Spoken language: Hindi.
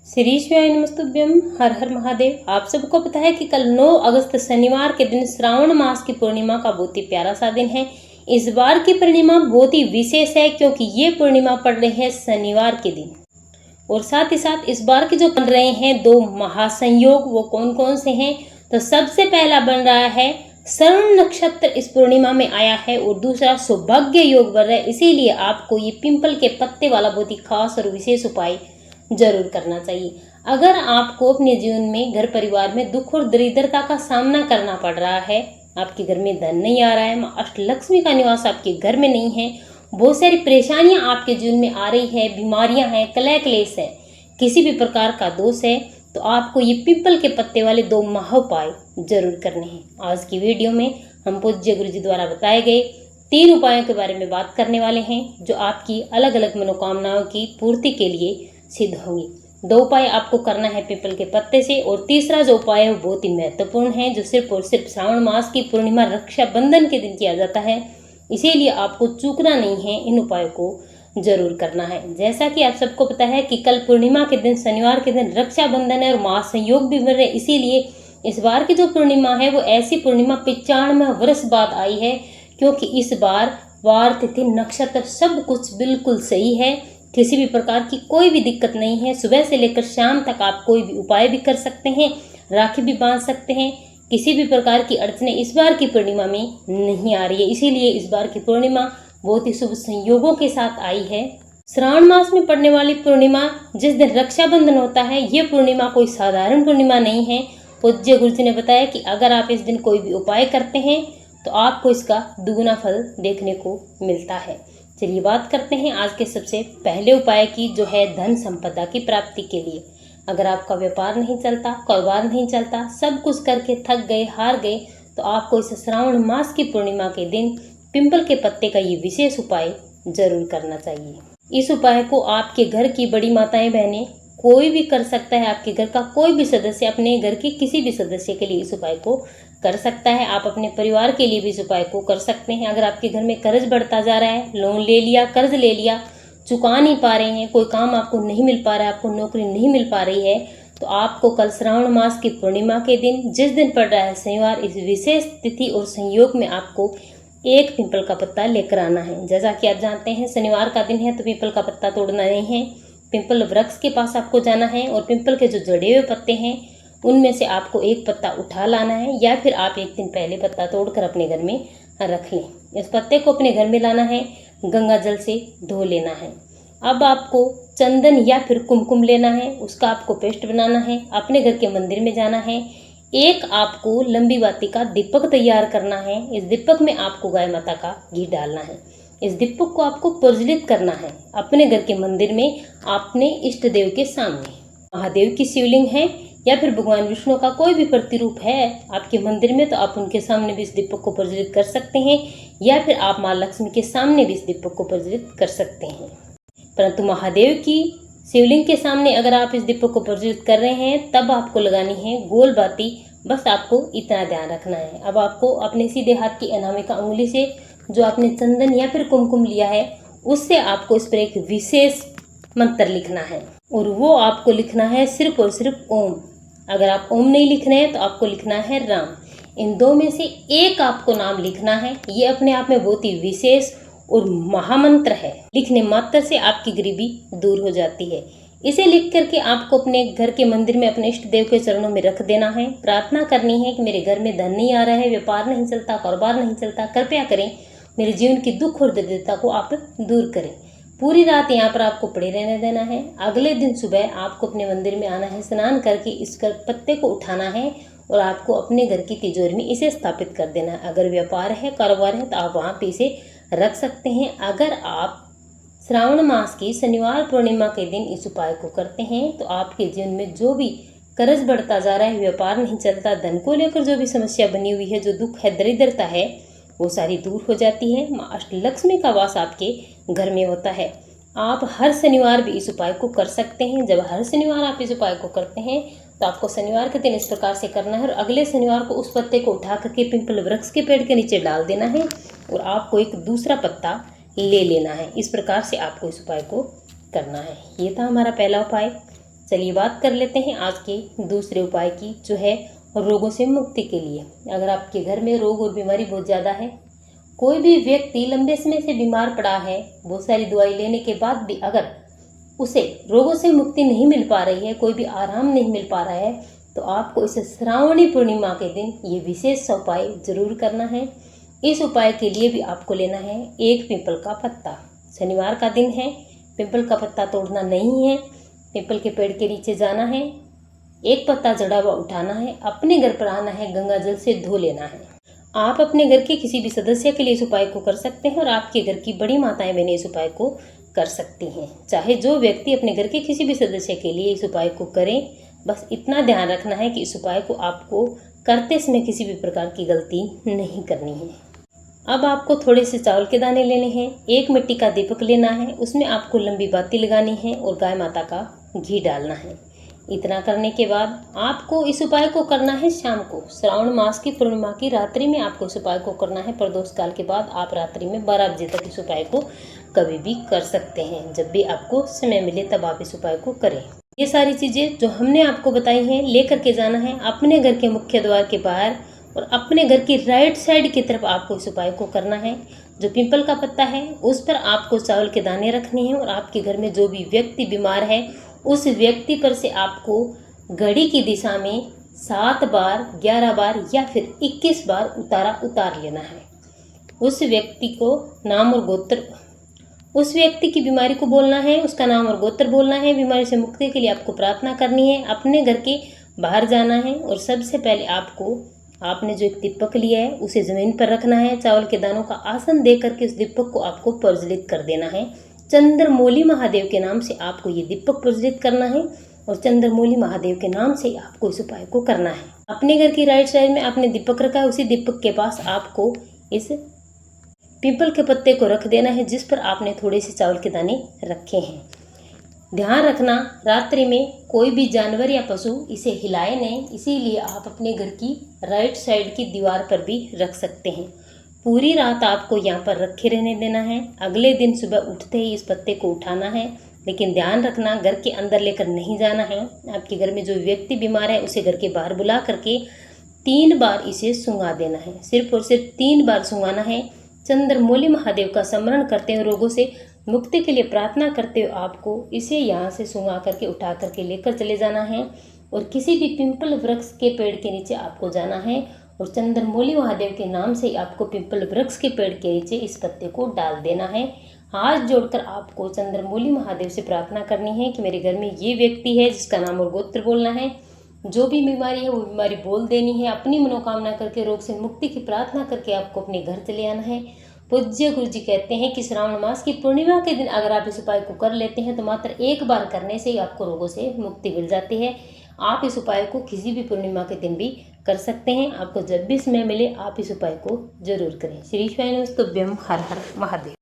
श्री शिवाय नमस्तुभ्यम। हर हर महादेव। आप सबको पता है कि कल 9 अगस्त शनिवार के दिन श्रावण मास की पूर्णिमा का बहुत ही प्यारा सा दिन है। इस बार की पूर्णिमा बहुत ही विशेष है क्योंकि ये पूर्णिमा पड़ रही है शनिवार के दिन। और साथ ही साथ इस बार के जो बन रहे हैं 2 महासंयोग, वो कौन कौन से हैं? तो सबसे पहला बन रहा है श्रवण नक्षत्र इस पूर्णिमा में आया है और दूसरा सौभाग्य योग बन रहा है। इसीलिए आपको ये पिंपल के पत्ते वाला बहुत ही खास और विशेष उपाय जरूर करना चाहिए। अगर आपको अपने जीवन में, घर परिवार में दुख और दरिद्रता का सामना करना पड़ रहा है, आपके घर में धन नहीं आ रहा है, माँ अष्टलक्ष्मी का निवास आपके घर में नहीं है, बहुत सारी परेशानियां आपके जीवन में आ रही है, बीमारियां हैं, कलह क्लेश है, किसी भी प्रकार का दोष है, तो आपको ये पीपल के पत्ते वाले 2 महाउपाय जरूर करने हैं। आज की वीडियो में हम पूज्य गुरु जी द्वारा बताए गए 3 उपायों के बारे में बात करने वाले हैं जो आपकी अलग अलग मनोकामनाओं की पूर्ति के लिए सिद्ध होंगे। 2 उपाय आपको करना है पीपल के पत्ते से, और तीसरा जो उपाय है वो बहुत ही महत्वपूर्ण है, जो सिर्फ और सिर्फ श्रावण मास की पूर्णिमा रक्षाबंधन के दिन किया जाता है। इसीलिए आपको चूकना नहीं है, इन उपायों को जरूर करना है। जैसा कि आप सबको पता है कि कल पूर्णिमा के दिन, शनिवार के दिन रक्षाबंधन है और महासंयोग भी बन रहे, इसीलिए इस बार की जो पूर्णिमा है वो ऐसी पूर्णिमा 95 वर्ष बाद आई है, क्योंकि इस बार वार, तिथि, नक्षत्र सब कुछ बिल्कुल सही है। किसी भी प्रकार की कोई भी दिक्कत नहीं है। सुबह से लेकर शाम तक आप कोई भी उपाय भी कर सकते हैं, राखी भी बांध सकते हैं। किसी भी प्रकार की अड़चने इस बार की पूर्णिमा में नहीं आ रही है। इसीलिए इस बार की पूर्णिमा बहुत ही शुभ संयोगों के साथ आई है। श्रावण मास में पड़ने वाली पूर्णिमा जिस दिन रक्षाबंधन होता है, ये पूर्णिमा कोई साधारण पूर्णिमा नहीं है। पूज्य गुरु जी ने बताया कि अगर आप इस दिन कोई भी उपाय करते हैं तो आपको इसका दुगुना फल देखने को मिलता है। चलिए बात करते हैं आज के सबसे पहले उपाय की, जो है धन संपदा की प्राप्ति के लिए। अगर आपका व्यापार नहीं चलता, कारोबार नहीं चलता, सब कुछ करके थक गए, हार गए, तो आपको इस श्रावण मास की पूर्णिमा के दिन पिंपल के पत्ते का ये विशेष उपाय जरूर करना चाहिए। इस उपाय को आपके घर की बड़ी माताएं, बहनें, कोई भी कर सकता है। आपके घर का कोई भी सदस्य अपने घर के किसी भी सदस्य के लिए इस उपाय को कर सकता है। आप अपने परिवार के लिए भी इस उपाय को कर सकते हैं। अगर आपके घर में कर्ज बढ़ता जा रहा है, लोन ले लिया, कर्ज ले लिया, चुका नहीं पा रहे हैं, कोई काम आपको नहीं मिल पा रहा है, आपको नौकरी नहीं मिल पा रही है, तो आपको कल श्रावण मास की पूर्णिमा के दिन, जिस दिन पड़ रहा है शनिवार, इस विशेष तिथि और संयोग में आपको एक पीपल का पत्ता लेकर आना है। जैसा कि आप जानते हैं शनिवार का दिन है, तो पीपल का पत्ता तोड़ना नहीं है। पिंपल वृक्ष के पास आपको जाना है और पिंपल के जो जड़े हुए पत्ते हैं उनमें से आपको एक पत्ता उठा लाना है, या फिर आप एक दिन पहले पत्ता तोड़कर अपने घर में रख लें। इस पत्ते को अपने घर में लाना है, गंगा जल से धो लेना है। अब आपको चंदन या फिर कुमकुम लेना है, उसका आपको पेस्ट बनाना है, अपने घर के मंदिर में जाना है। एक आपको लंबी बाती का दीपक तैयार करना है। इस दीपक में आपको गाय माता का घी डालना है। इस दीपक को आपको प्रज्वलित करना है अपने घर के मंदिर में, अपने इष्ट देव के सामने। महादेव की शिवलिंग है या फिर भगवान विष्णु का कोई भी प्रतिरूप है आपके मंदिर में, तो आप उनके सामने भी इस दीपक को प्रज्वलित कर सकते हैं, या फिर आप माँ लक्ष्मी के सामने भी इस दीपक को प्रज्वलित कर सकते हैं। परंतु महादेव की शिवलिंग के सामने अगर आप इस दीपक को प्रज्वलित कर रहे हैं, तब आपको लगानी है गोल बाती। बस आपको इतना ध्यान रखना है। अब आपको अपने सीधे हाथ की अनामिका उंगली से जो आपने चंदन या फिर कुमकुम लिया है, उससे आपको इस पर एक विशेष मंत्र लिखना है, और वो आपको लिखना है सिर्फ और सिर्फ ओम। अगर आप ओम नहीं लिख रहे हैं तो आपको लिखना है राम। इन 2 में से एक आपको नाम लिखना है। ये अपने आप में बहुत ही विशेष और महामंत्र है। लिखने मात्र से आपकी गरीबी दूर हो जाती है। इसे लिख करके आपको अपने घर के मंदिर में अपने इष्ट देव के चरणों में रख देना है। प्रार्थना करनी है कि मेरे घर में धन नहीं आ रहा है, व्यापार नहीं चलता, कारोबार नहीं चलता, कृपया करें मेरे जीवन की दुख और दरिद्रता को आप दूर करें। पूरी रात यहाँ पर आपको पड़े रहने देना है। अगले दिन सुबह आपको अपने मंदिर में आना है, स्नान करके इस पत्ते को उठाना है और आपको अपने घर की तिजोरी में इसे स्थापित कर देना है। अगर व्यापार है, कारोबार है, तो आप वहाँ पे इसे रख सकते हैं। अगर आप श्रावण मास की शनिवार पूर्णिमा के दिन इस उपाय को करते हैं, तो आपके जीवन में जो भी कर्ज बढ़ता जा रहा है, व्यापार नहीं चलता, धन को लेकर जो भी समस्या बनी हुई है, जो दुख है, दरिद्रता है, वो सारी दूर हो जाती है। माँ अष्टलक्ष्मी का वास आपके घर में होता है। आप हर शनिवार भी इस उपाय को कर सकते हैं। जब हर शनिवार आप इस उपाय को करते हैं, तो आपको शनिवार के दिन इस प्रकार से करना है, और अगले शनिवार को उस पत्ते को उठा करके पिंपल वृक्ष के पेड़ के नीचे डाल देना है, और आपको एक दूसरा पत्ता ले लेना है। इस प्रकार से आपको इस उपाय को करना है। ये था हमारा पहला उपाय। चलिए बात कर लेते हैं आज के दूसरे उपाय की, जो है रोगों से मुक्ति के लिए। अगर आपके घर में रोग और बीमारी बहुत ज़्यादा है, कोई भी व्यक्ति लंबे समय से बीमार पड़ा है, बहुत सारी दवाई लेने के बाद भी अगर उसे रोगों से मुक्ति नहीं मिल पा रही है, कोई भी आराम नहीं मिल पा रहा है, तो आपको इस श्रावणी पूर्णिमा के दिन ये विशेष उपाय जरूर करना है। इस उपाय के लिए भी आपको लेना है एक पीपल का पत्ता। शनिवार का दिन है, पीपल का पत्ता तोड़ना नहीं है, पीपल के पेड़ के नीचे जाना है, एक पत्ता जड़ा हुआ उठाना है, अपने घर पर आना है, गंगा जल से धो लेना है। आप अपने घर के किसी भी सदस्य के लिए इस उपाय को कर सकते हैं और आपके घर की बड़ी माताएं बहनें इस उपाय को कर सकती हैं। चाहे जो व्यक्ति अपने घर के किसी भी सदस्य के लिए इस उपाय को करें, बस इतना ध्यान रखना है कि इस उपाय को आपको करते समय किसी भी प्रकार की गलती नहीं करनी है। अब आपको थोड़े से चावल के दाने लेने हैं, एक मिट्टी का दीपक लेना है, उसमें आपको लंबी बाती लगानी है और गाय माता का घी डालना है। इतना करने के बाद आपको इस उपाय को करना है शाम को, श्रावण मास की पूर्णिमा की रात्रि में आपको इस उपाय को करना है। प्रदोष काल के बाद आप रात्रि में 12 बजे तक इस उपाय को कभी भी कर सकते हैं। जब भी आपको समय मिले तब आप इस उपाय को करें। ये सारी चीज़ें जो हमने आपको बताई हैं लेकर के जाना है अपने घर के मुख्य द्वार के बाहर और अपने घर की राइट साइड की तरफ आपको इस उपाय को करना है। जो पीपल का पत्ता है उस पर आपको चावल के दाने रखने हैं और आपके घर में जो भी व्यक्ति बीमार है उस व्यक्ति पर से आपको घड़ी की दिशा में 7 बार, 11 बार या फिर 21 बार उतार लेना है। उस व्यक्ति को नाम और गोत्र, उस व्यक्ति की बीमारी को बोलना है, उसका नाम और गोत्र बोलना है। बीमारी से मुक्ति के लिए आपको प्रार्थना करनी है, अपने घर के बाहर जाना है और सबसे पहले आपने जो एक दीपक लिया है उसे ज़मीन पर रखना है। चावल के दानों का आसन दे करके उस दीपक को आपको प्रज्वलित कर देना है। चंद्रमौली महादेव के नाम से आपको ये दीपक प्रज्वलित करना है और चंद्रमौली महादेव के नाम से आपको इस उपाय को करना है। अपने घर की राइट साइड में आपने दीपक रखा है, उसी दीपक के पास आपको इस पीपल के पत्ते को रख देना है जिस पर आपने थोड़े से चावल के दाने रखे हैं। ध्यान रखना, रात्रि में कोई भी जानवर या पशु इसे हिलाए नहीं, इसीलिए आप अपने घर की राइट साइड की दीवार पर भी रख सकते हैं। पूरी रात आपको यहाँ पर रखे रहने देना है। अगले दिन सुबह उठते ही इस पत्ते को उठाना है, लेकिन ध्यान रखना घर के अंदर लेकर नहीं जाना है। आपके घर में जो व्यक्ति बीमार है उसे घर के बाहर बुला करके 3 बार इसे सूंघा देना है, सिर्फ और सिर्फ 3 बार सूंघाना है। चंद्रमौली महादेव का स्मरण करते हुए, रोगों से मुक्ति के लिए प्रार्थना करते हुए आपको इसे यहाँ से सूंघा करके उठा करके लेकर चले जाना है और किसी भी पिंपल वृक्ष के पेड़ के नीचे आपको जाना है और चंद्रमौली महादेव के नाम से आपको पिंपल वृक्ष के पेड़ के नीचे इस पत्ते को डाल देना है। हाथ जोड़कर आपको चंद्रमौली महादेव से प्रार्थना करनी है कि मेरे घर में ये व्यक्ति है जिसका नाम और गोत्र बोलना है, जो भी बीमारी है वो बीमारी बोल देनी है, अपनी मनोकामना करके रोग से मुक्ति की प्रार्थना करके आपको अपने घर चले आना है। पूज्य गुरु जी कहते हैं कि श्रावण मास की पूर्णिमा के दिन अगर आप इस उपाय को कर लेते हैं तो मात्र एक बार करने से ही आपको रोगों से मुक्ति मिल जाती है। आप इस उपाय को किसी भी पूर्णिमा के दिन भी कर सकते हैं। आपको जब भी समय मिले आप इस उपाय को जरूर करें। श्री स्वाय नमस्तुभ्यम। हर हर महादेव।